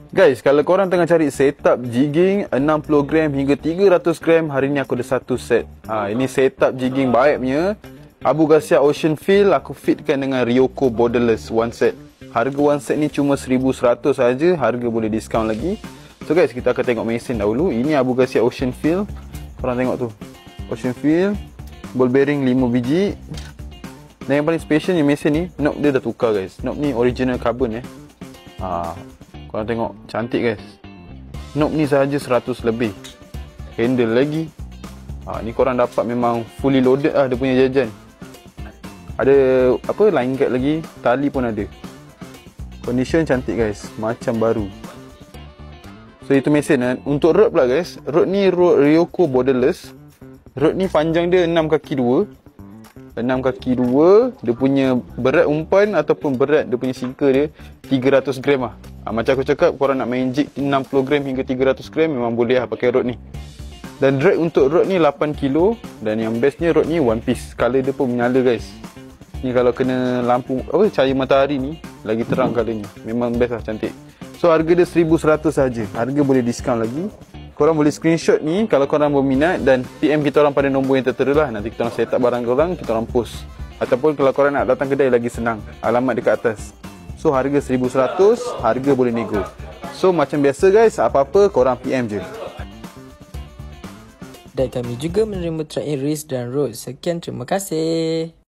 Guys, kalau korang tengah cari setup jigging 60 gram hingga 300 gram, hari ni aku ada satu set. Ini setup jigging baik punya Abu Garcia Ocean Field, aku fitkan dengan Ryoko Borderless one set. Harga one set ni cuma 1100 saja, harga boleh diskaun lagi. So guys, kita akan tengok mesin dahulu. Ini Abu Garcia Ocean Field. Korang tengok tu, Ocean Field, ball bearing 5 biji. Dan yang paling special ni mesin ni, knob dia dah tukar guys. Knob ni original carbon korang tengok, cantik guys. Knob ni sahaja 100 lebih. Handle lagi. Ni korang dapat memang fully loaded lah dia punya jajan. Ada line guard lagi, tali pun ada. Condition cantik guys, macam baru. So itu mesin. Untuk rod pula guys, rod ni rod Ryoko Borderless. Rod ni panjang dia 6 kaki 2. 6 kaki 2. Dia punya berat umpan ataupun berat dia punya sinker dia 300 gram lah. Macam aku cakap, korang nak main jig 60 gram hingga 300 gram memang boleh lah pakai rod ni. Dan drag untuk rod ni 8 kilo. Dan yang bestnya rod ni one piece. Color dia pun menyala guys. Ni kalau kena lampu cahaya matahari ni, lagi terang colornya. Memang best lah, cantik. So harga dia 1100 saja. Harga boleh diskaun lagi. Korang boleh screenshot ni kalau korang berminat dan PM kita orang pada nombor yang tertera lah. Nanti kita orang set up barang korang, kita orang post. Ataupun kalau korang nak datang kedai lagi senang, alamat dekat atas. So harga 1100, harga boleh nego. So macam biasa guys, apa-apa korang PM je. Dan kami juga menerima track and race dan road. Sekian, terima kasih.